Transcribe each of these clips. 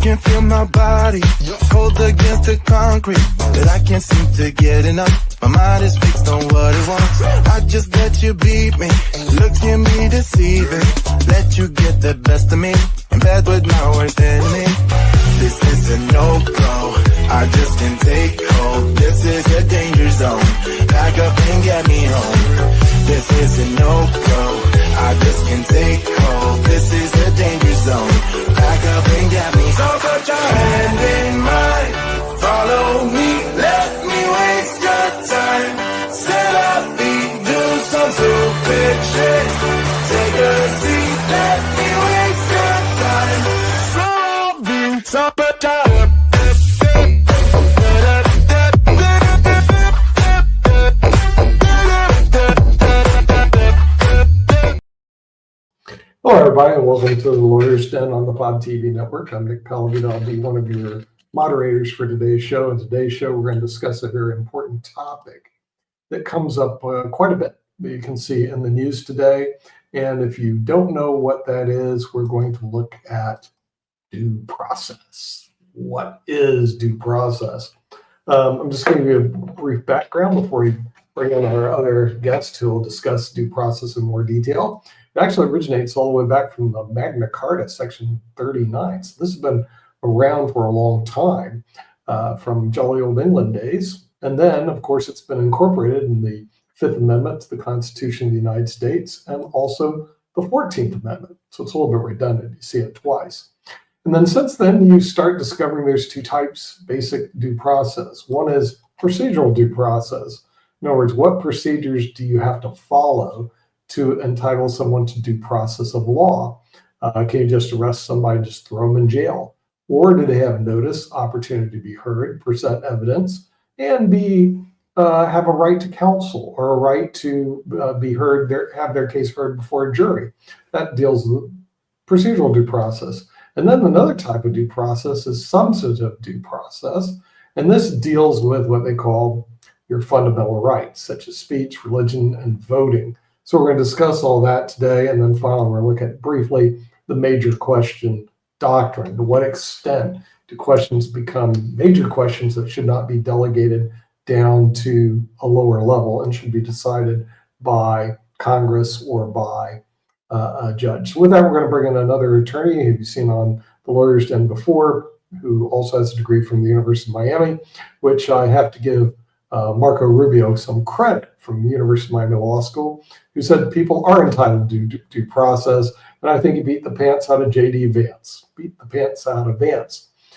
can feel my body cold against the concrete, but I can't seem to get enough. My mind is fixed on what it wants. I just let you beat me. Looks can be deceiving. Let you get the best of me. In bed with my worst enemy. This is a no-go. I just can't take hold. This is a danger zone. Back up and get me home. This is a no-go. I just can't take hold. This is a danger zone. Back up and get me home. So put your hand in mine. Follow me. Let me waste your time. Set up feet. Do some stupid shit. Take a seat. Let me waste your time. So put your Hello, everybody, and welcome to the Lawyer's Den on the Pod TV network. I'm Nick Palavito. I'll be one of your moderators for today's show. In today's show, we're going to discuss a very important topic that comes up quite a bit that you can see in the news today. And if you don't know what that is, we're going to look at due process. What is due process? I'm just going to give you a brief background before we bring in our other guest who will discuss due process in more detail. It actually originates all the way back from the Magna Carta, Section 39. So this has been around for a long time, from jolly old England days. And then, of course, it's been incorporated in the Fifth Amendment to the Constitution of the United States and also the 14th Amendment. So it's a little bit redundant. You see it twice. And then since then, you start discovering there's two types, basic due process. One is procedural due process. In other words, what procedures do you have to follow to entitle someone to due process of law? Can you just arrest somebody and just throw them in jail? Or do they have notice, opportunity to be heard, present evidence, and have a right to counsel or a right to be heard, have their case heard before a jury? That deals with procedural due process. And then another type of due process is substantive due process. And this deals with what they call your fundamental rights, such as speech, religion, and voting. So we're going to discuss all that today. And then finally, we're going to look at briefly the major question doctrine. To what extent do questions become major questions that should not be delegated down to a lower level and should be decided by Congress or by a judge? So with that, we're going to bring in another attorney who you've seen on the Lawyer's Den before, who also has a degree from the University of Miami, which I have to give Marco Rubio some credit from the University of Miami Law School, who said people are entitled to due process. And I think he beat the pants out of J.D. Vance, who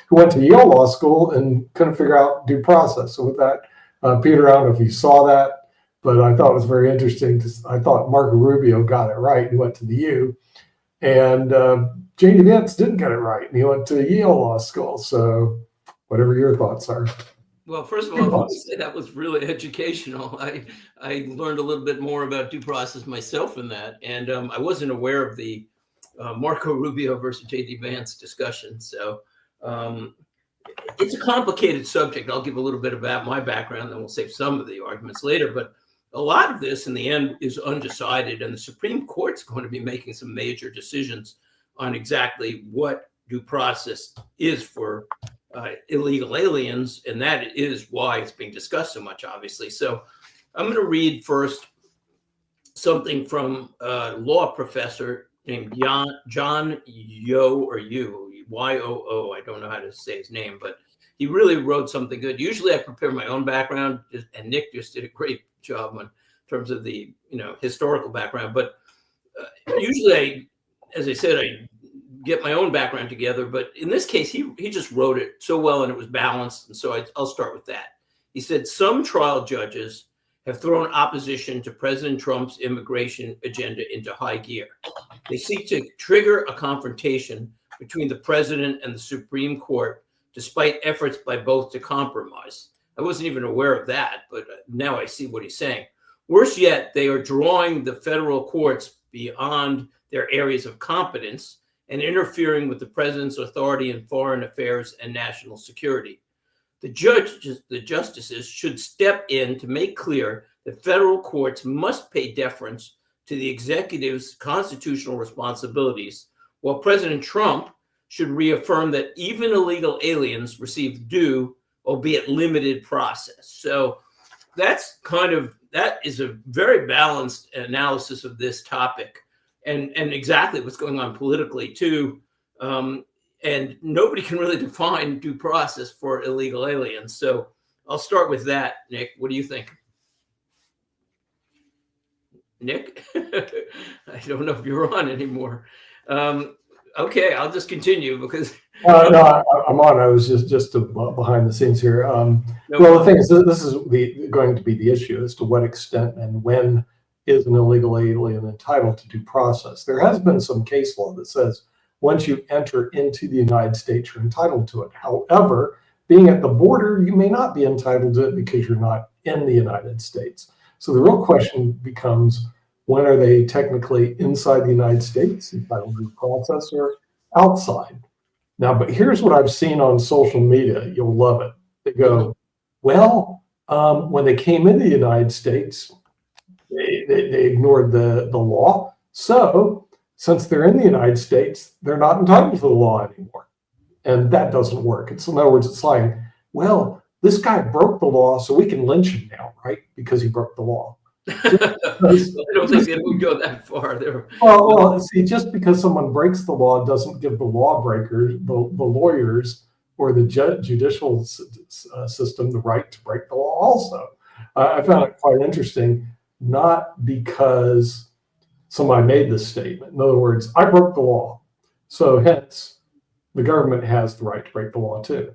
went to Yale Law School and couldn't figure out due process. So with that, Peter, I don't know if you saw that, but I thought it was very interesting because I thought Marco Rubio got it right. He went to the U. And J.D. Vance didn't get it right, and he went to Yale Law School. So whatever your thoughts are. Well, first of all, I want to say that was really educational. I learned a little bit more about due process myself in that, and I wasn't aware of the Marco Rubio versus J.D. Vance discussion. So it's a complicated subject. I'll give a little bit about my background, then we'll save some of the arguments later. But a lot of this, in the end, is undecided, and the Supreme Court's going to be making some major decisions on exactly what due process is for illegal aliens, and that is why it's being discussed so much, obviously. So I'm going to read first something from a law professor named John Y-O-O. I don't know how to say his name, but he really wrote something good. Usually I prepare my own background, and Nick just did a great job in terms of the historical background. But usually, as I said, I get my own background together. But in this case, he just wrote it so well, and it was balanced. And so I'll start with that. He said, some trial judges have thrown opposition to President Trump's immigration agenda into high gear. They seek to trigger a confrontation between the president and the Supreme Court, despite efforts by both to compromise. I wasn't even aware of that, but now I see what he's saying. Worse yet, they are drawing the federal courts beyond their areas of competence and interfering with the president's authority in foreign affairs and national security. The justices should step in to make clear that federal courts must pay deference to the executive's constitutional responsibilities, while President Trump should reaffirm that even illegal aliens receive due, albeit limited process. So that is a very balanced analysis of this topic and exactly what's going on politically too. And nobody can really define due process for illegal aliens. So I'll start with that. Nick, what do you think? Nick? I don't know if you're on anymore. Okay, I'll just continue because... No, I'm on. I was just behind the scenes here. The thing is, this is going to be the issue as to what extent and when is an illegal alien entitled to due process. There has been some case law that says once you enter into the United States, you're entitled to it. However, being at the border, you may not be entitled to it because you're not in the United States. So the real question becomes, when are they technically inside the United States, entitled to due process, or outside? Now, but here's what I've seen on social media. You'll love it. They go, well, when they came into the United States, they ignored the law. So since they're in the United States, they're not entitled to the law anymore. And that doesn't work. In other words, it's like, well, this guy broke the law, so we can lynch him now, right? Because he broke the law. I don't think they would go that far. Well, see, just because someone breaks the law doesn't give the lawbreakers, the lawyers, or the judicial system the right to break the law also. I found it quite interesting, not because somebody made this statement. In other words, I broke the law, so hence the government has the right to break the law too.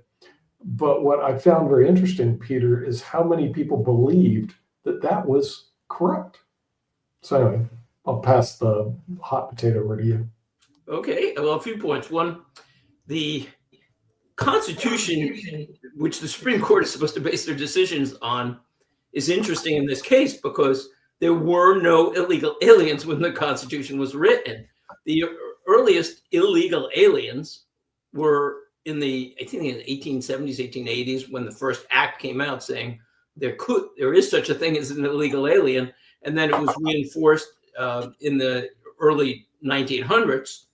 But what I found very interesting, Peter, is how many people believed that was correct. So anyway, I'll pass the hot potato over to you. Okay, well, a few points. One, the Constitution, which the Supreme Court is supposed to base their decisions on, is interesting in this case because there were no illegal aliens when the Constitution was written. The earliest illegal aliens were in the 1870s, 1880s, when the first act came out saying there is such a thing as an illegal alien, and then it was reinforced in the early 1900s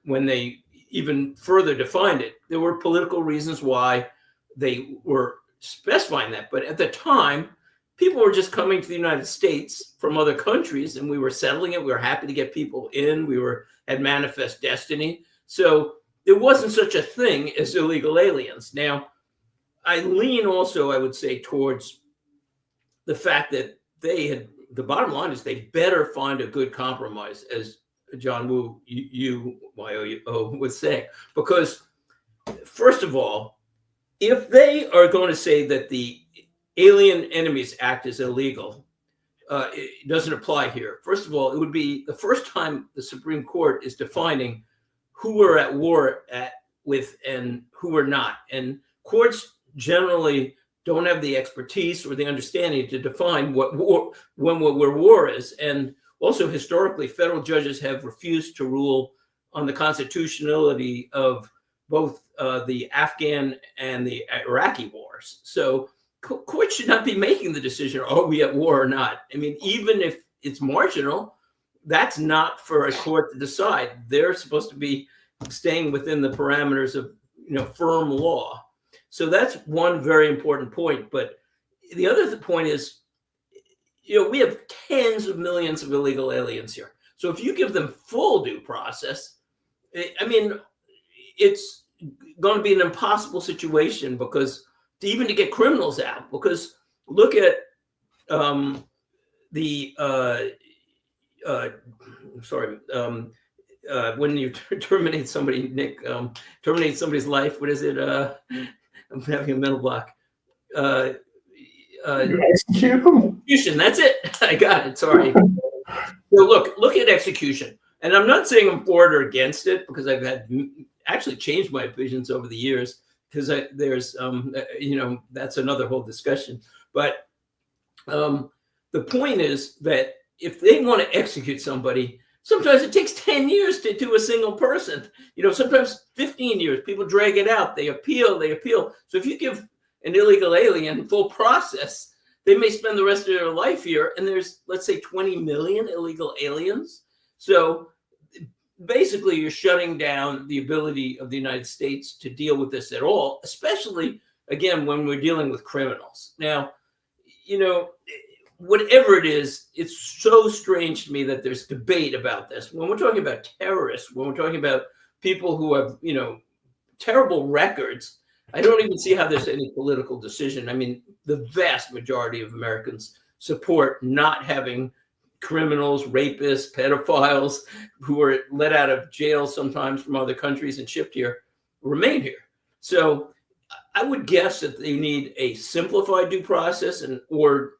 when they even further defined it. There were political reasons why they were specifying that, but at the time, people were just coming to the United States from other countries, and we were settling it. We were happy to get people in. We had manifest destiny, so there wasn't such a thing as illegal aliens. Now, I lean also, I would say, towards the fact that the bottom line is they better find a good compromise, as John Woo, UYO would say, because first of all, if they are going to say that the Alien Enemies Act is illegal, it doesn't apply here. First of all, it would be the first time the Supreme Court is defining who we're at war with and who we're not. And courts generally don't have the expertise or the understanding to define where war is. And also historically, federal judges have refused to rule on the constitutionality of both the Afghan and the Iraqi wars. So courts should not be making the decision, are we at war or not? I mean, even if it's marginal, that's not for a court to decide. They're supposed to be staying within the parameters of firm law. So that's one very important point. But the other point is, we have tens of millions of illegal aliens here. So if you give them full due process, I mean, it's going to be an impossible situation because to get criminals out, because look at when you terminate somebody, Nick, terminate somebody's life, what is it? I'm having a mental block. Execute them? Execution, that's it. I got it, sorry. So look at execution. And I'm not saying I'm for it or against it, because I've had actually changed my opinions over the years, because there's, that's another whole discussion. But the point is that if they want to execute somebody, sometimes it takes 10 years to do a single person. Sometimes 15 years. People drag it out. They appeal. So if you give an illegal alien full process, they may spend the rest of their life here. And there's, let's say, 20 million illegal aliens. So basically you're shutting down the ability of the United States to deal with this at all, especially, again, when we're dealing with criminals. Now, whatever it is, it's so strange to me that there's debate about this. When we're talking about terrorists, when we're talking about people who have, terrible records, I don't even see how there's any political decision. I mean, the vast majority of Americans support not having criminals, rapists, pedophiles who are let out of jail sometimes from other countries and shipped here remain here. So I would guess that they need a simplified due process or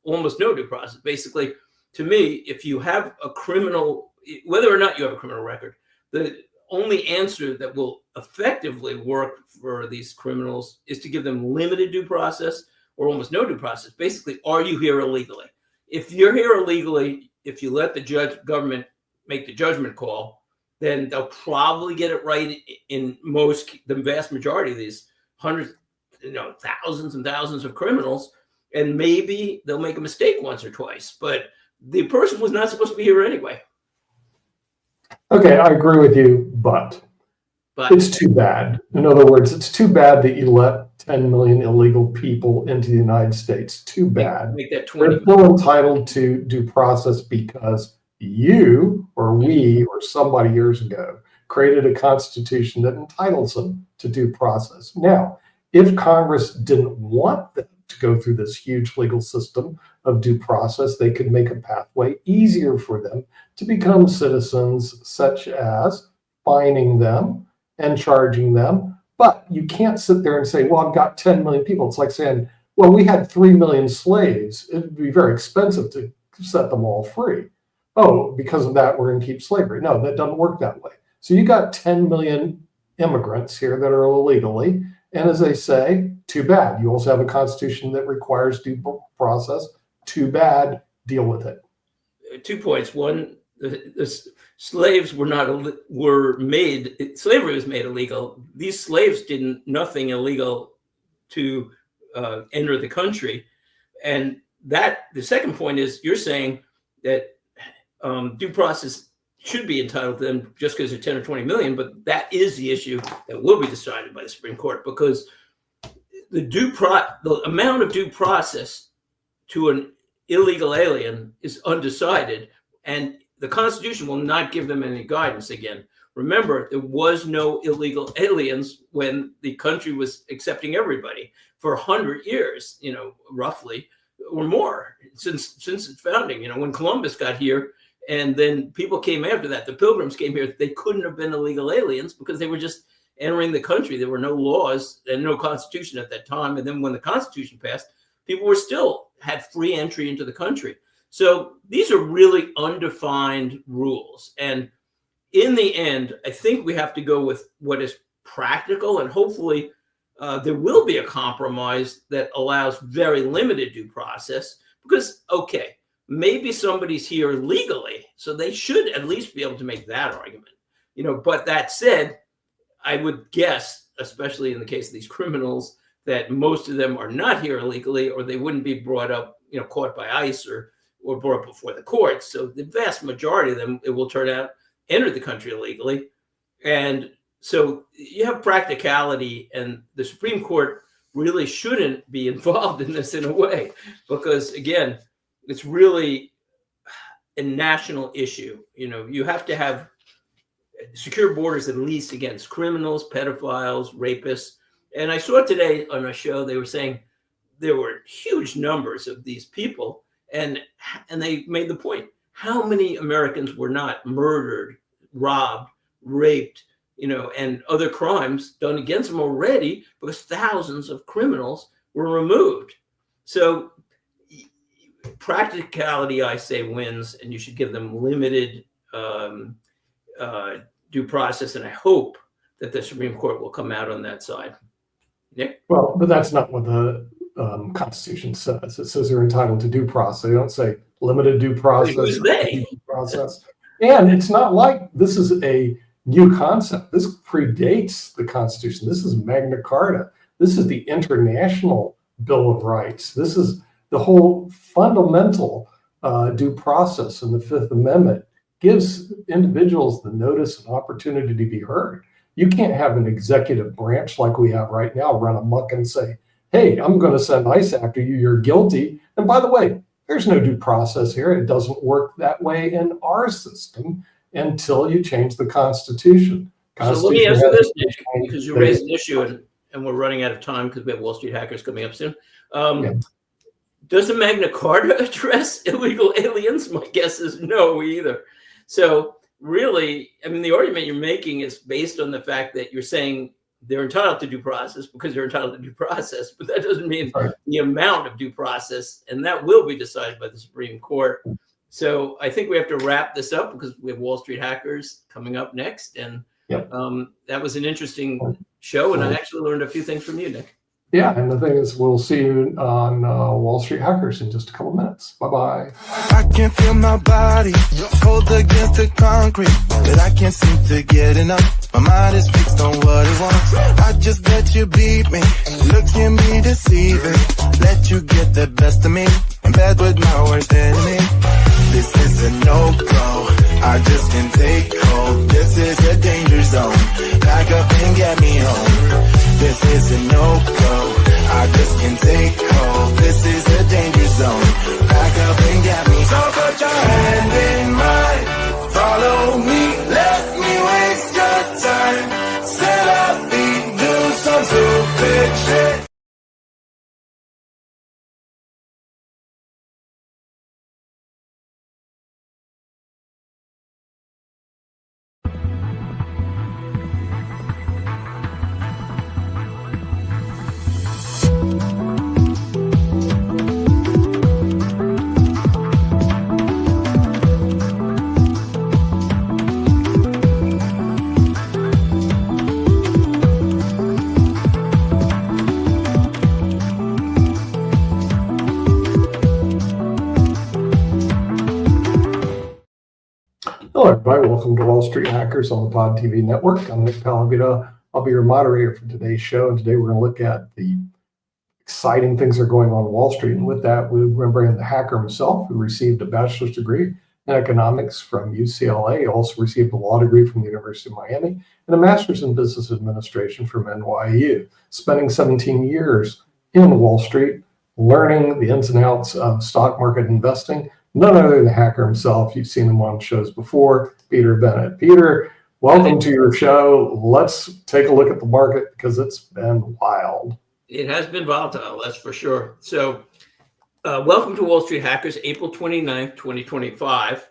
almost no due process. Basically, to me, if you have a criminal, whether or not you have a criminal record, the only answer that will effectively work for these criminals is to give them limited due process or almost no due process. Basically, are you here illegally? If you're here illegally, if you let the government make the judgment call, then they'll probably get it right in the vast majority of these hundreds, thousands and thousands of criminals. And maybe they'll make a mistake once or twice, but the person was not supposed to be here anyway. Okay, I agree with you, but it's too bad. In other words, it's too bad that you let 10 million illegal people into the United States. Too bad. Make that 20. They're still entitled to due process because you or we or somebody years ago created a constitution that entitles them to due process. Now, if Congress didn't want them to go through this huge legal system of due process, they could make a pathway easier for them to become citizens, such as fining them and charging them. But you can't sit there and say, well, I've got 10 million people. It's like saying, well, we had 3 million slaves. It'd be very expensive to set them all free. Oh, because of that, we're going to keep slavery. No, that doesn't work that way. So you got 10 million immigrants here that are illegally. And as they say, too bad. You also have a constitution that requires due process. Too bad. Deal with it. 2 points. One, the slaves slavery was made illegal. These slaves did nothing illegal to enter the country. And the second point is you're saying that due process should be entitled to them just because they're 10 or 20 million, but that is the issue that will be decided by the Supreme Court, because the amount of due process to an illegal alien is undecided, and the Constitution will not give them any guidance again. Remember, there was no illegal aliens when the country was accepting everybody for 100 years, roughly, or more, since its founding. When Columbus got here, and then people came after that, the Pilgrims came here, they couldn't have been illegal aliens because they were just entering the country. There were no laws and no constitution at that time. And then when the Constitution passed, people had free entry into the country. So these are really undefined rules. And in the end, I think we have to go with what is practical, and hopefully there will be a compromise that allows very limited due process, because, okay, maybe somebody's here legally, so they should at least be able to make that argument. But that said, I would guess, especially in the case of these criminals, that most of them are not here illegally, or they wouldn't be brought up, caught by ICE or brought before the courts. So the vast majority of them, it will turn out, entered the country illegally. And so you have practicality, and the Supreme Court really shouldn't be involved in this in a way, because, again, it's really a national issue. You have to have secure borders, at least against criminals, pedophiles, rapists. And I saw today on a show, they were saying there were huge numbers of these people. And they made the point, how many Americans were not murdered, robbed, raped, and other crimes done against them already, because thousands of criminals were removed. So practicality, I say, wins, and you should give them limited due process. And I hope that the Supreme Court will come out on that side. Nick? Well, but that's not what the Constitution says. It says they're entitled to due process. They don't say limited due process. Who's they? Due process. And it's not like this is a new concept. This predates the Constitution. This is Magna Carta. This is the International Bill of Rights. This is the whole fundamental due process in the Fifth Amendment gives individuals the notice and opportunity to be heard. You can't have an executive branch like we have right now run amok and say, hey, I'm going to send ICE after you. You're guilty. And by the way, there's no due process here. It doesn't work that way in our system until you change the Constitution. So let me ask you this, Nick, because you raised an issue and we're running out of time because we have Wall Street Hackers coming up soon. Does the Magna Carta address illegal aliens? My guess is no either. So really, I mean, the argument you're making is based on the fact that you're saying they're entitled to due process because they're entitled to due process, but that doesn't mean the amount of due process, and that will be decided by the Supreme Court. So I think we have to wrap this up because we have Wall Street Hackers coming up next, and that was an interesting show, and I actually learned a few things from you, Nick. Yeah, and the thing is, we'll see you on Wall Street Hackers in just a couple minutes. Bye-bye. I can feel my body cold against the concrete, but I can't seem to get enough. My mind is fixed on what it wants. I just let you beat me, look at me deceiving. Let you get the best of me, in bed with my worst enemy. This is a no-go, I just can't take hold. This is a danger zone, back up and get me home. This is a no-go, I just can't take hold. This is a danger zone, back up and get me. So put your hand in mine, follow me, let me waste your time. Set up feet, do some stupid shit. Hello, everybody. Welcome to Wall Street Hackers on the Pod TV network. I'm Nick Pallavita. I'll be your moderator for today's show. And today we're going to look at the exciting things that are going on Wall Street. And with that, we're going to bring in the hacker himself, who received a bachelor's degree in economics from UCLA. He also received a law degree from the University of Miami and a master's in business administration from NYU, spending 17 years in Wall Street, learning the ins and outs of stock market investing. None other than the hacker himself. You've seen him on shows before, Peter Bennett. Peter, welcome to your show. Let's take a look at the market because it's been wild. It has been volatile, that's for sure. So welcome to Wall Street Hackers, April 29th, 2025.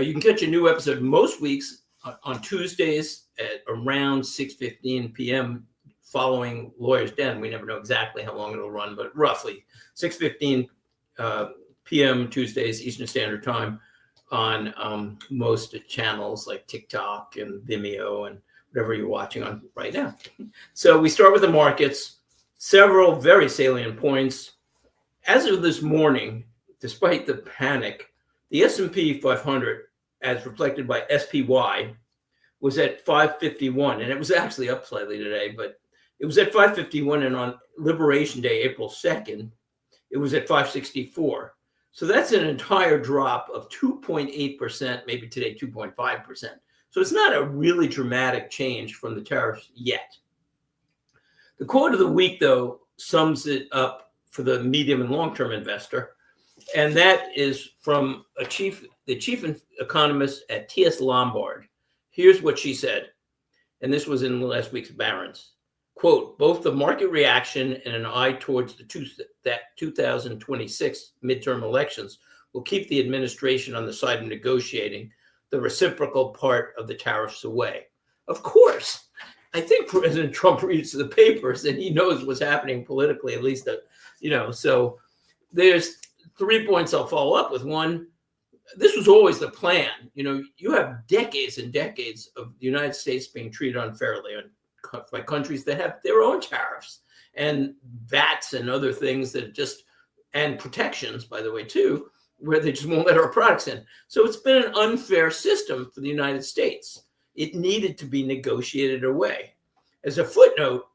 You can catch a new episode most weeks on Tuesdays at around 6:15 p.m. following Lawyer's Den. We never know exactly how long it'll run, but roughly 6:15 p.m. Tuesdays, Eastern Standard Time on most channels like TikTok and Vimeo and whatever you're watching on right now. So we start with the markets, several very salient points. As of this morning, despite the panic, the S&P 500, as reflected by SPY, was at 551, and it was actually up slightly today, but it was at 551, and on Liberation Day, April 2nd, it was at 564. So that's an entire drop of 2.8%, maybe today 2.5%. So it's not a really dramatic change from the tariffs yet. The quote of the week, though, sums it up for the medium and long-term investor, and that is from the chief economist at TS Lombard. Here's what she said, and this was in last week's Barron's. Quote, both the market reaction and an eye towards the 2026 midterm elections will keep the administration on the side of negotiating the reciprocal part of the tariffs away. Of course, I think President Trump reads the papers and he knows what's happening politically, at least, so there's 3 points I'll follow up with. One, this was always the plan. You have decades and decades of the United States being treated unfairly by countries that have their own tariffs and VATs and other things and protections, by the way, too, where they just won't let our products in. So it's been an unfair system for the United States. It needed to be negotiated away. As a footnote,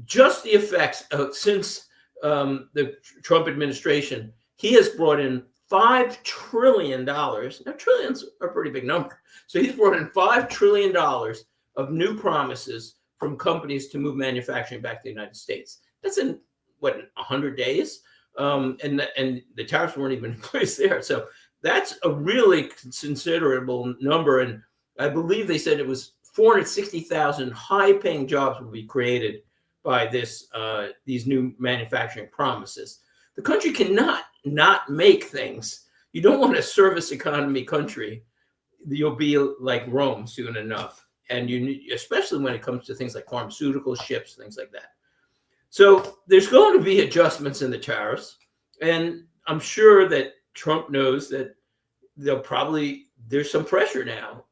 just the effects since the Trump administration, he has brought in $5 trillion. Now, trillions are a pretty big number. So he's brought in $5 trillion of new promises from companies to move manufacturing back to the United States. That's in, 100 days? And the tariffs weren't even in place there. So that's a really considerable number. And I believe they said it was 460,000 high-paying jobs will be created by these new manufacturing promises. The country cannot not make things. You don't want a service economy country. You'll be like Rome soon enough. And especially when it comes to things like pharmaceuticals, ships, things like that. So there's going to be adjustments in the tariffs. And I'm sure that Trump knows that there's some pressure now.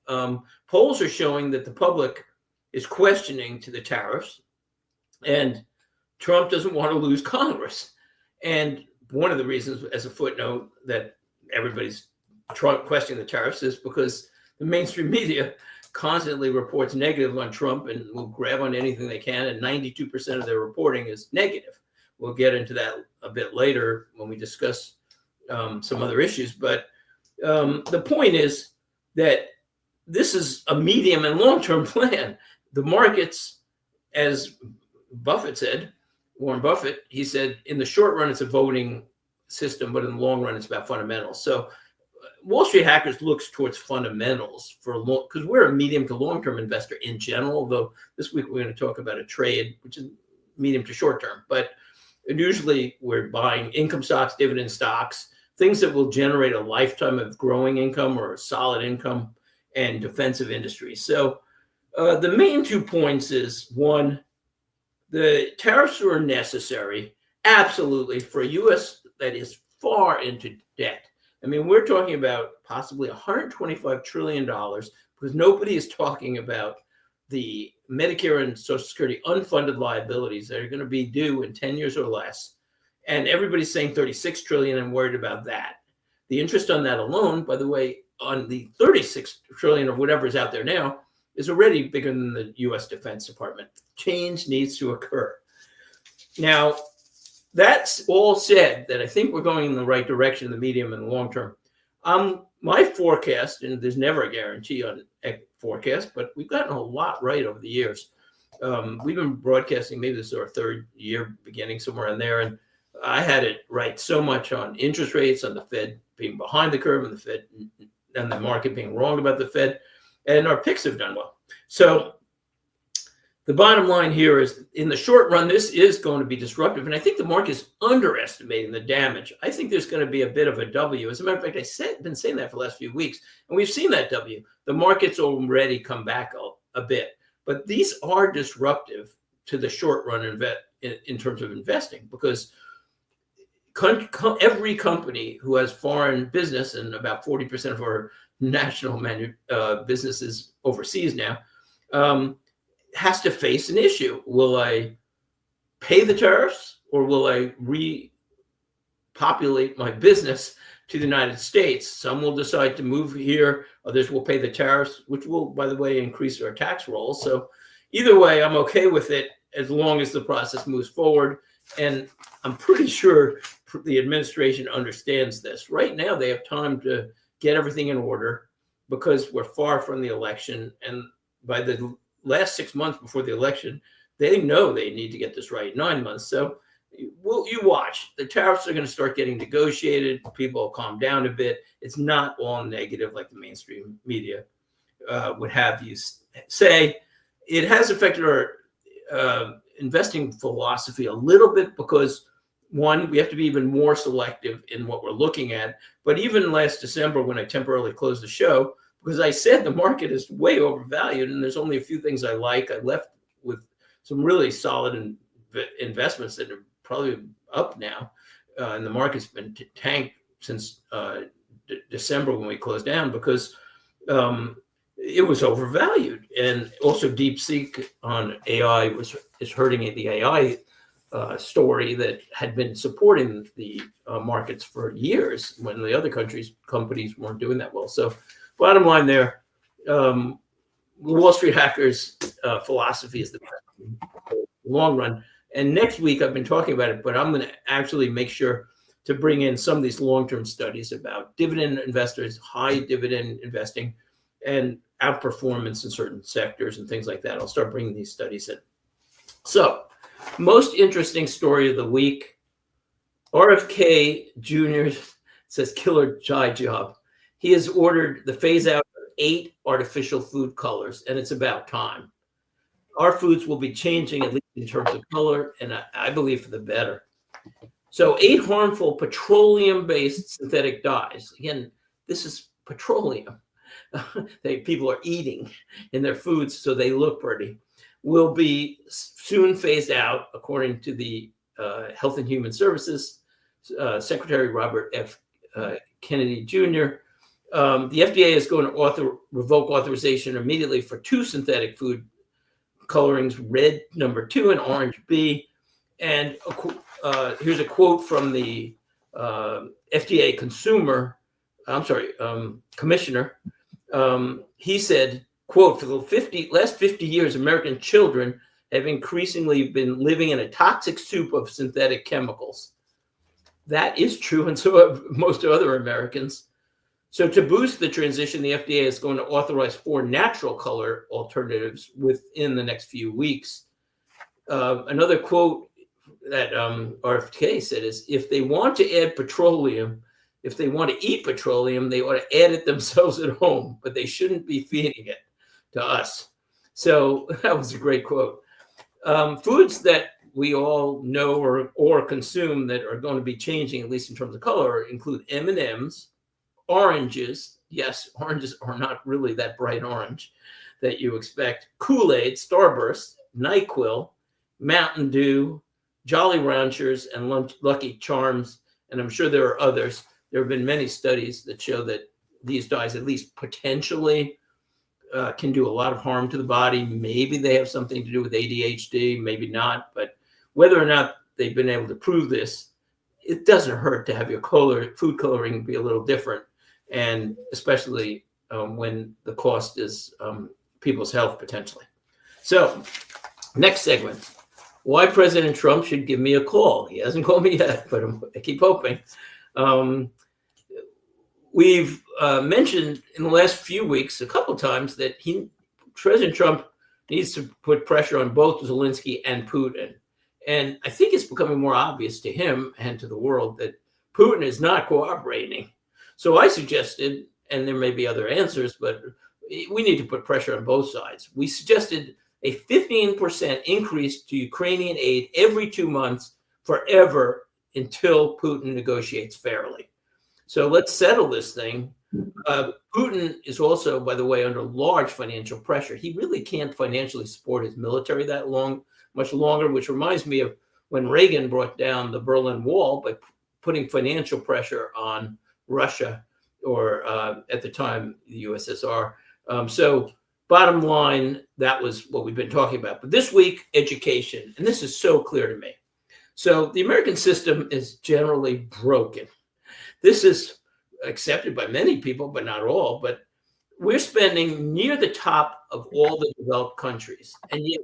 Polls are showing that the public is questioning to the tariffs, and Trump doesn't want to lose Congress. And one of the reasons, as a footnote, that everybody's questioning the tariffs is because the mainstream media constantly reports negative on Trump and will grab on anything they can, and 92% of their reporting is negative. We'll get into that a bit later when we discuss some other issues. But the point is that this is a medium and long-term plan. The markets, as Buffett said, Warren Buffett, he said, in the short run, it's a voting system, but in the long run, it's about fundamentals. So Wall Street Hackers looks towards fundamentals because we're a medium to long-term investor in general, though this week we're going to talk about a trade, which is medium to short-term. But usually we're buying income stocks, dividend stocks, things that will generate a lifetime of growing income or a solid income, and defensive industries. So the main 2 points is, one, the tariffs are necessary, absolutely, for a U.S. that is far into debt. I mean, we're talking about possibly $125 trillion because nobody is talking about the Medicare and Social Security unfunded liabilities that are going to be due in 10 years or less. And everybody's saying 36 trillion and worried about that. The interest on that alone, by the way, on the 36 trillion or whatever is out there now, is already bigger than the U.S. Defense Department. Change needs to occur. Now, that's all said, that I think we're going in the right direction in the medium and the long term. My forecast, and there's never a guarantee on a forecast, but we've gotten a lot right over the years. We've been broadcasting, maybe this is our 3rd year, beginning somewhere in there, and I had it right so much on interest rates, on the Fed being behind the curve, and the Fed and the market being wrong about the Fed, and our picks have done well. So the bottom line here is, in the short run, this is going to be disruptive, and I think the market is underestimating the damage. I think there's going to be a bit of a W. As a matter of fact, I've been saying that for the last few weeks, and we've seen that W. The market's already come back a bit, but these are disruptive to the short run in terms of investing, because every company who has foreign business, and about 40% of our national businesses overseas now, has to face an issue. Will I pay the tariffs, or will I repopulate my business to the United States? Some will decide to move here. Others will pay the tariffs, which will, by the way, increase our tax rolls. So either way, I'm okay with it as long as the process moves forward. And I'm pretty sure the administration understands this. Right now, they have time to get everything in order because we're far from the election. And by the last 6 months before the election, they know they need to get this right. 9 months. So you watch. The tariffs are going to start getting negotiated. People will calm down a bit. It's not all negative like the mainstream media would have you say. It has affected our investing philosophy a little bit because, one, we have to be even more selective in what we're looking at. But even last December, when I temporarily closed the show, because I said the market is way overvalued and there's only a few things I like, I left with some really solid investments that are probably up now. And the market's been tanked since December when we closed down because it was overvalued. And also DeepSeek on AI is hurting the AI story that had been supporting the markets for years when the other companies weren't doing that well. So bottom line there, Wall Street Hackers philosophy is the long run. And next week, I've been talking about it, but I'm going to actually make sure to bring in some of these long-term studies about dividend investors, high dividend investing, and outperformance in certain sectors and things like that. I'll start bringing these studies in. So, most interesting story of the week, RFK Jr. says killer dye job. He has ordered the phase out of 8 artificial food colors, and it's about time. Our foods will be changing, at least in terms of color, and I believe for the better. So 8 harmful petroleum-based synthetic dyes. Again, this is petroleum. People are eating in their foods so they look pretty. Will be soon phased out, according to the Health and Human Services Secretary Robert F. Kennedy Jr. The FDA is going to revoke authorization immediately for 2 synthetic food colorings, red number 2 and orange B. And here's a quote from the FDA commissioner. He said, quote, for the last 50 years, American children have increasingly been living in a toxic soup of synthetic chemicals. That is true, and so have most other Americans. So to boost the transition, the FDA is going to authorize 4 natural color alternatives within the next few weeks. Another quote that RFK said is, if they want to add petroleum, if they want to eat petroleum, they ought to add it themselves at home, but they shouldn't be feeding it to us. So that was a great quote. Foods that we all know or consume that are going to be changing, at least in terms of color, include M&Ms, oranges. Yes, oranges are not really that bright orange that you expect. Kool-Aid, Starburst, NyQuil, Mountain Dew, Jolly Ranchers, and Lucky Charms. And I'm sure there are others. There have been many studies that show that these dyes, at least potentially, can do a lot of harm to the body. Maybe they have something to do with ADHD, maybe not. But whether or not they've been able to prove this, it doesn't hurt to have your food coloring be a little different, and especially when the cost is people's health potentially. So, next segment. Why President Trump should give me a call. He hasn't called me yet, but I keep hoping. We've mentioned in the last few weeks a couple times that President Trump needs to put pressure on both Zelensky and Putin. And I think it's becoming more obvious to him and to the world that Putin is not cooperating. So I suggested, and there may be other answers, but we need to put pressure on both sides. We suggested a 15% increase to Ukrainian aid every 2 months forever until Putin negotiates fairly. So let's settle this thing. Putin is also, by the way, under large financial pressure. He really can't financially support his military much longer, which reminds me of when Reagan brought down the Berlin Wall by putting financial pressure on Russia, or at the time, the USSR. So bottom line, that was what we've been talking about. But this week, education, and this is so clear to me. So the American system is generally broken. This is accepted by many people, but not all. But we're spending near the top of all the developed countries. And yet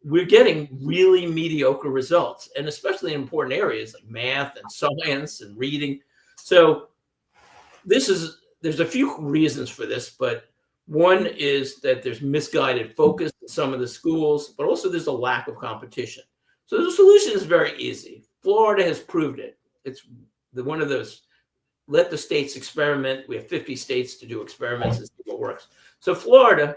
we're getting really mediocre results, and especially in important areas like math and science and reading. So there's a few reasons for this, but one is that there's misguided focus in some of the schools, but also there's a lack of competition. So the solution is very easy. Florida has proved it. It's one of those, let the states experiment. We have 50 states to do experiments and see what works. So Florida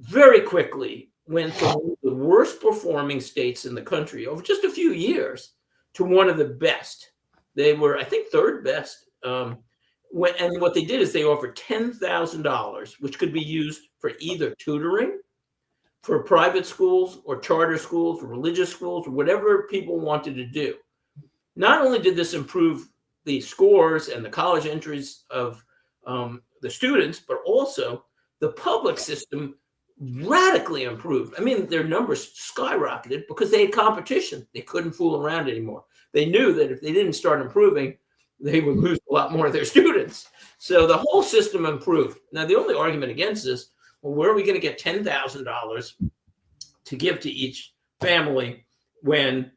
very quickly went from one of the worst performing states in the country over just a few years to one of the best. They were, I think, third best. And what they did is they offered $10,000, which could be used for either tutoring, for private schools or charter schools, or religious schools, or whatever people wanted to do. Not only did this improve the scores and the college entries of the students, but also the public system radically improved. I mean, their numbers skyrocketed because they had competition. They couldn't fool around anymore. They knew that if they didn't start improving, they would lose a lot more of their students. So the whole system improved. Now, the only argument against this, well, where are we going to get $10,000 to give to each family when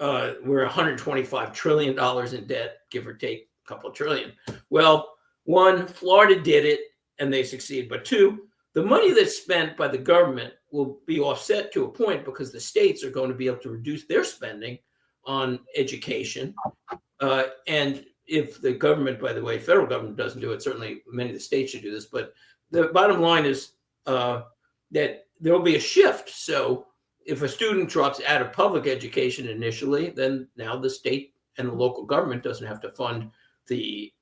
we're $125 trillion in debt, give or take a couple of trillion. Well, one, Florida did it and they succeed. But two, the money that's spent by the government will be offset to a point because the states are going to be able to reduce their spending on education. And if the government, by the way, federal government doesn't do it, certainly many of the states should do this. But the bottom line is that there will be a shift. So if a student drops out of public education initially, then now the state and the local government doesn't have to fund the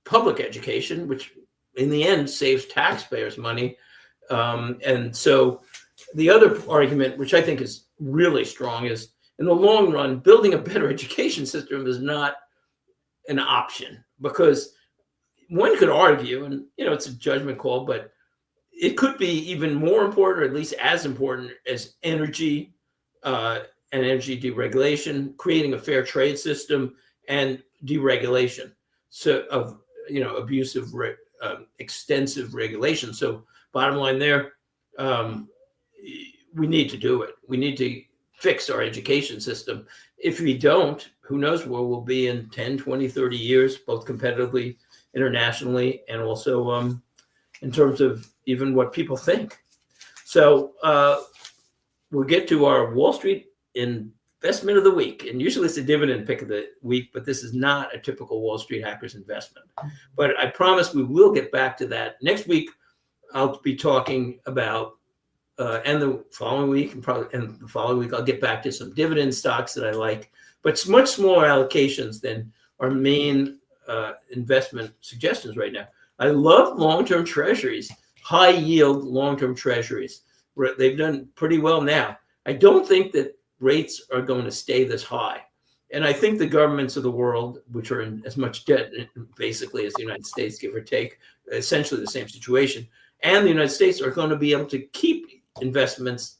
public education, which in the end saves taxpayers money. And so the other argument, which I think is really strong, is in the long run, building a better education system is not an option, because one could argue, and it's a judgment call, but it could be even more important, or at least as important as energy and energy deregulation, creating a fair trade system, and deregulation of abusive, extensive regulation. So bottom line there, we need to do it. We need to fix our education system. If we don't, who knows where we'll be in 10, 20, 30 years, both competitively, internationally, and also in terms of even what people think. So we'll get to our Wall Street investment of the week. And usually it's a dividend pick of the week, but this is not a typical Wall Street hackers investment. But I promise we will get back to that. Next week, I'll be talking about, and the following week, and the following week, I'll get back to some dividend stocks that I like, but it's much smaller allocations than our main investment suggestions right now. I love long-term treasuries, high yield long-term treasuries. They've done pretty well now. I don't think that rates are going to stay this high. And I think the governments of the world, which are in as much debt basically as the United States, give or take, essentially the same situation, and the United States are going to be able to keep investments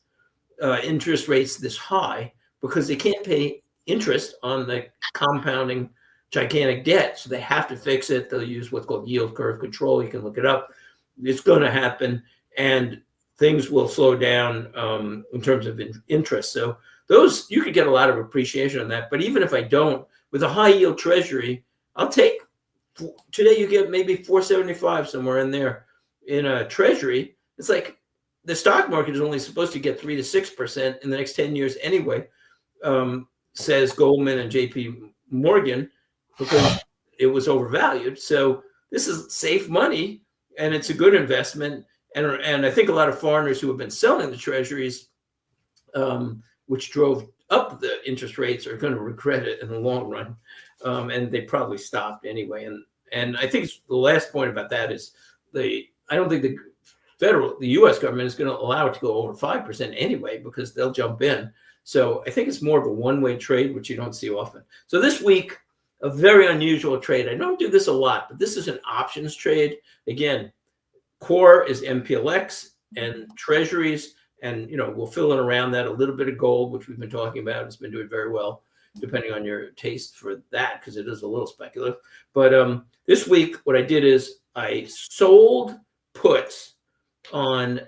interest rates this high because they can't pay interest on the compounding gigantic debt. So they have to fix it. They'll use what's called yield curve control. You can look it up. It's going to happen, and things will slow down in terms of interest. So those, you could get a lot of appreciation on that. But even if I don't, with a high yield treasury, I'll take, today you get maybe 475 somewhere in there in a treasury. It's like the stock market is only supposed to get 3 to 6% in the next 10 years anyway, says Goldman and JP Morgan, because it was overvalued. So this is safe money, and it's a good investment. And I think a lot of foreigners who have been selling the treasuries, which drove up the interest rates, are going to regret it in the long run. And they probably stopped anyway. And I think the last point about that is I don't think the U.S. government is going to allow it to go over 5% anyway, because they'll jump in. So I think it's more of a one-way trade, which you don't see often. So this week, a very unusual trade. I don't do this a lot, but this is an options trade. Again, core is MPLX and treasuries, and we'll fill in around that a little bit of gold, which we've been talking about. It's been doing very well, depending on your taste for that, because it is a little speculative. But this week, what I did is I sold puts on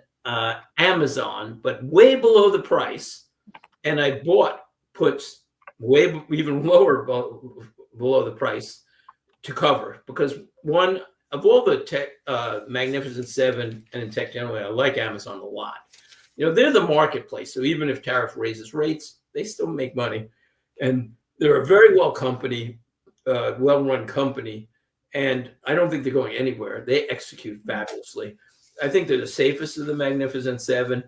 Amazon, but way below the price, and I bought puts way even lower below the price to cover, because one of all the tech, Magnificent Seven and in tech generally, I like Amazon a lot. They're the marketplace. So even if tariff raises rates, they still make money. And they're a very well-run company. And I don't think they're going anywhere. They execute fabulously. I think they're the safest of the Magnificent Seven.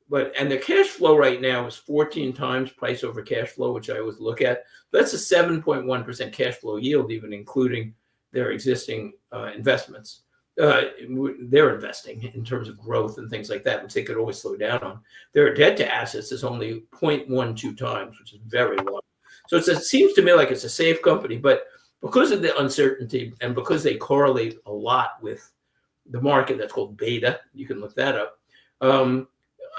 And their cash flow right now is 14 times price over cash flow, which I always look at. That's a 7.1% cash flow yield, even including their existing investments. They're investing in terms of growth and things like that, which they could always slow down on. Their debt to assets is only 0.12 times, which is very low. So it seems to me like it's a safe company, but because of the uncertainty and because they correlate a lot with the market, that's called beta. You can look that up.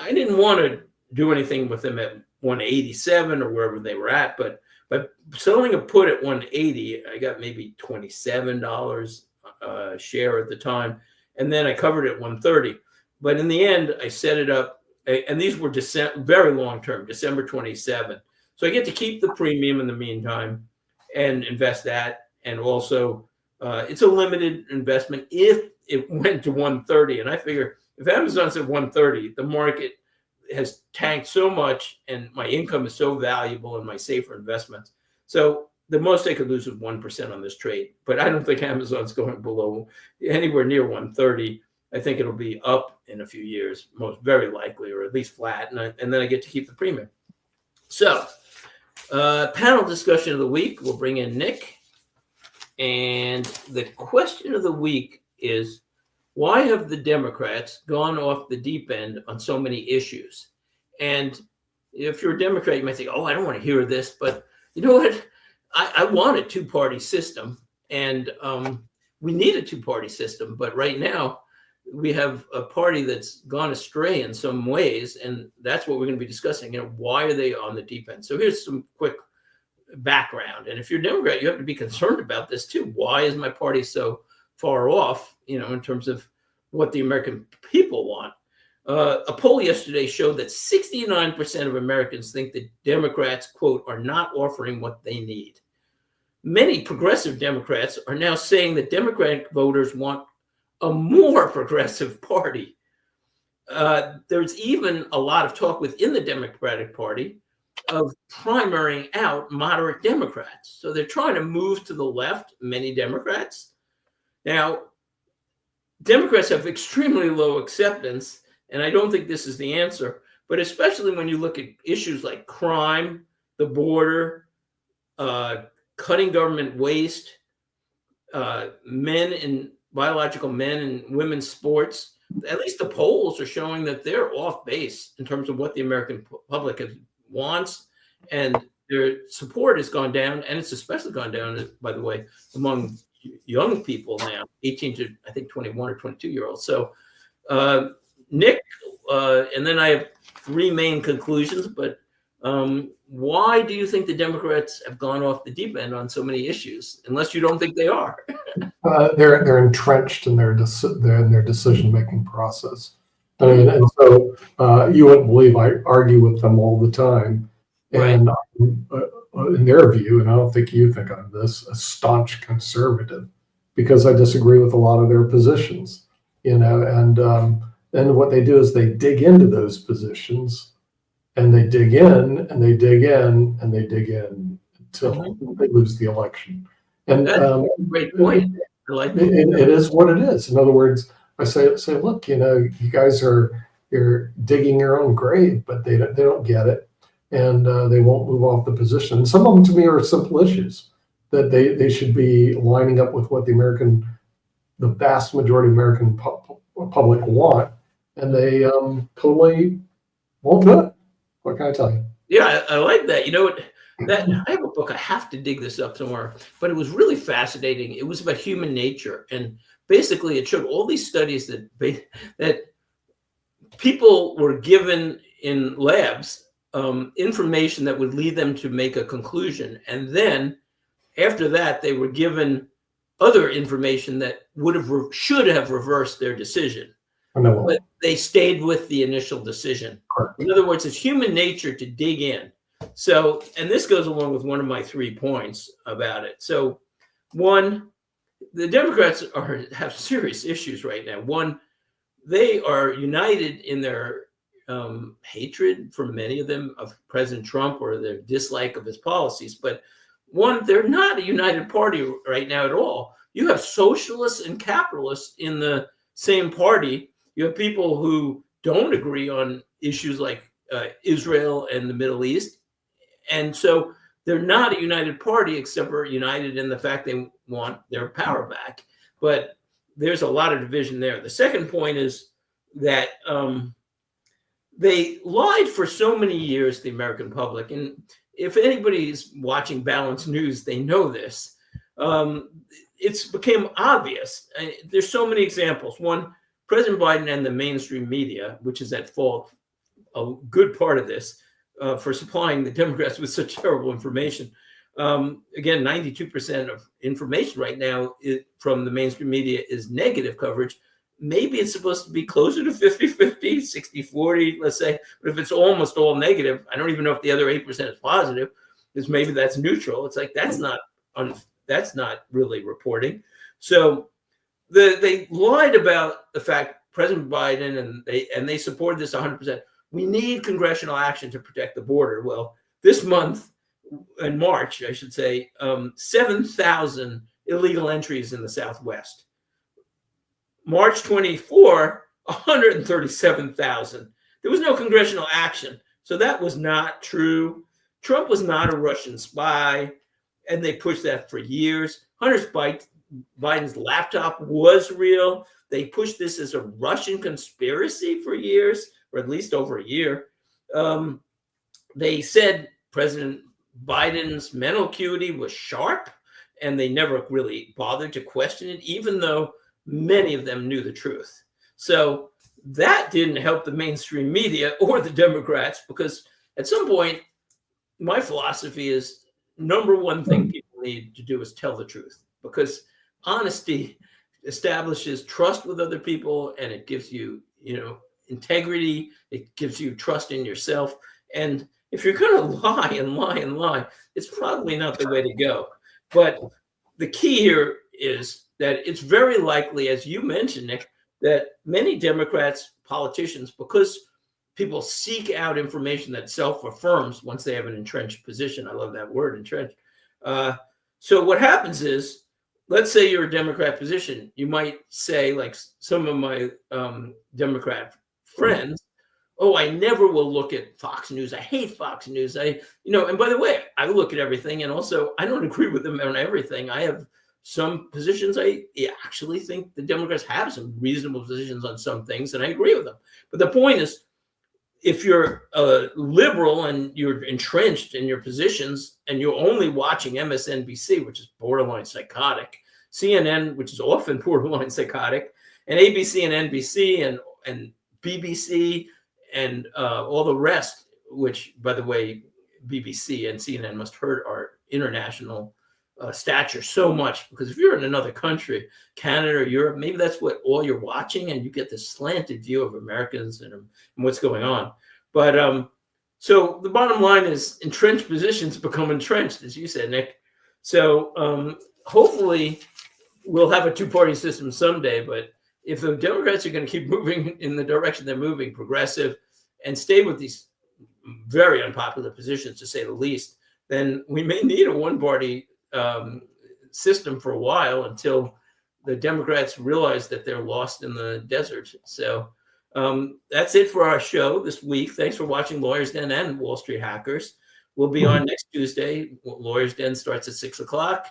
I didn't want to do anything with them at 187 or wherever they were at, but by selling a put at 180, I got maybe $27 a share at the time, and then I covered it at 130. But in the end, I set it up, and these were very long term, December 27. So I get to keep the premium in the meantime and invest that. And also, it's a limited investment if it went to 130. And I figure if Amazon's at 130, the market has tanked so much and my income is so valuable in my safer investments. So the most I could lose is 1% on this trade. But I don't think Amazon's going below anywhere near 130. I think it'll be up in a few years, most very likely, or at least flat. And then I get to keep the premium. So panel discussion of the week, we'll bring in Nick. And the question of the week is, why have the Democrats gone off the deep end on so many issues? And if you're a Democrat, you might think, oh, I don't want to hear this. But you know what? I want a two-party system. And we need a two-party system. But right now, we have a party that's gone astray in some ways. And that's what we're going to be discussing. You know, why are they on the deep end? So here's some quick background. And if you're a Democrat, you have to be concerned about this too. Why is my party so far off, you know, in terms of what the American people want? A poll yesterday showed that 69% of Americans think that Democrats, quote, are not offering what they need. Many progressive Democrats are now saying that Democratic voters want a more progressive party. There's even a lot of talk within the Democratic Party of primarying out moderate Democrats. So they're trying to move to the left, many Democrats. Now, Democrats have extremely low acceptance, and I don't think this is the answer, but especially when you look at issues like crime, the border, cutting government waste, biological men and women's sports, at least the polls are showing that they're off base in terms of what the American public wants, and their support has gone down, and it's especially gone down, by the way, among young people now, 18 to, I think, 21 or 22-year-olds. So, Nick, and then I have three main conclusions, but why do you think the Democrats have gone off the deep end on so many issues, unless you don't think they are? They're entrenched in their decision-making process. I mean, and so you wouldn't believe I argue with them all the time. And in their view, and I don't think you think I'm this, a staunch conservative, because I disagree with a lot of their positions, you know, and then what they do is they dig into those positions, and they dig in, and they dig in, and they dig in until they lose the election. And that's a great point. I like that. It is what it is. In other words, I say, look, you know, you guys you're digging your own grave, but they don't get it, and they won't move off the position. Some of them, to me, are simple issues that they should be lining up with what the vast majority of American public want, and they totally won't do it. What can I tell you? Yeah, I like that. You know what? That I have a book. I have to dig this up somewhere, but it was really fascinating. It was about human nature, and basically, it showed all these studies that people were given in labs information that would lead them to make a conclusion, and then after that, they were given other information that should have reversed their decision. But they stayed with the initial decision. Correct. In other words, it's human nature to dig in. So, and this goes along with one of my 3 points about it. So, one, the Democrats have serious issues right now. One, they are united in their hatred, for many of them, of President Trump, or their dislike of his policies. But one, they're not a united party right now at all. You have socialists and capitalists in the same party. You have people who don't agree on issues like Israel and the Middle East. And so they're not a united party, except for united in the fact they want their power back. But there's a lot of division there. The second point is that they lied for so many years, the American public. And if anybody's watching Balanced News, they know this. It's become obvious. There's so many examples. One, President Biden and the mainstream media, which is at fault, a good part of this, for supplying the Democrats with such terrible information. Again, 92% of information right now from the mainstream media is negative coverage. maybe it's supposed to be closer to 50-50, 60-40, let's say. But if it's almost all negative, I don't even know if the other 8% is positive, because maybe that's neutral. It's like that's not really reporting. So they lied about the fact President Biden and they supported this 100%. We need congressional action to protect the border. Well, this month, in March, I should say, 7,000 illegal entries in the Southwest. March 24, 137,000. There was no congressional action. So that was not true. Trump was not a Russian spy, and they pushed that for years. Hunter Biden's laptop was real. They pushed this as a Russian conspiracy for years, or at least over a year. They said President Biden's mental acuity was sharp, and they never really bothered to question it, even though many of them knew the truth. So that didn't help the mainstream media or the Democrats, because at some point, my philosophy is number one thing people need to do is tell the truth, because honesty establishes trust with other people, and it gives you, integrity. It gives you trust in yourself. And if you're going to lie and lie and lie, it's probably not the way to go. But the key here is that it's very likely, as you mentioned, Nick, that many Democrats, politicians, because people seek out information that self-affirms once they have an entrenched position. I love that word, entrenched. So what happens is, let's say you're a Democrat position, you might say, like some of my Democrat friends, oh, I never will look at Fox News. I hate Fox News. And by the way, I look at everything, and also I don't agree with them on everything. I have some positions I actually think the Democrats have some reasonable positions on some things, and I agree with them. But the point is, if you're a liberal and you're entrenched in your positions and you're only watching MSNBC, which is borderline psychotic, CNN, which is often borderline psychotic, and ABC and NBC and BBC and all the rest, which, by the way, BBC and CNN must hurt our international stature so much, because if you're in another country, Canada or Europe, maybe that's what all you're watching, and you get this slanted view of Americans and what's going on. But so the bottom line is, entrenched positions become entrenched, as you said, Nick. So hopefully we'll have a two-party system someday. But if the Democrats are going to keep moving in the direction they're moving, progressive, and stay with these very unpopular positions, to say the least, then we may need a one-party system for a while, until the Democrats realize that they're lost in the desert. So that's it for our show this week. Thanks for watching Lawyers Den and Wall Street Hackers. We'll be on next Tuesday. Lawyers Den starts at 6:00,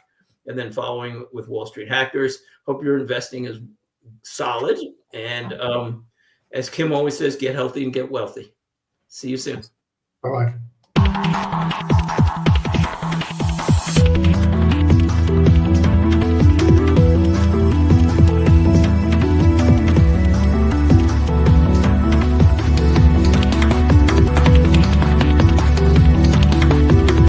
and then following with Wall Street Hackers. Hope your investing is solid. And as Kim always says, get healthy and get wealthy. See you soon. Bye-bye.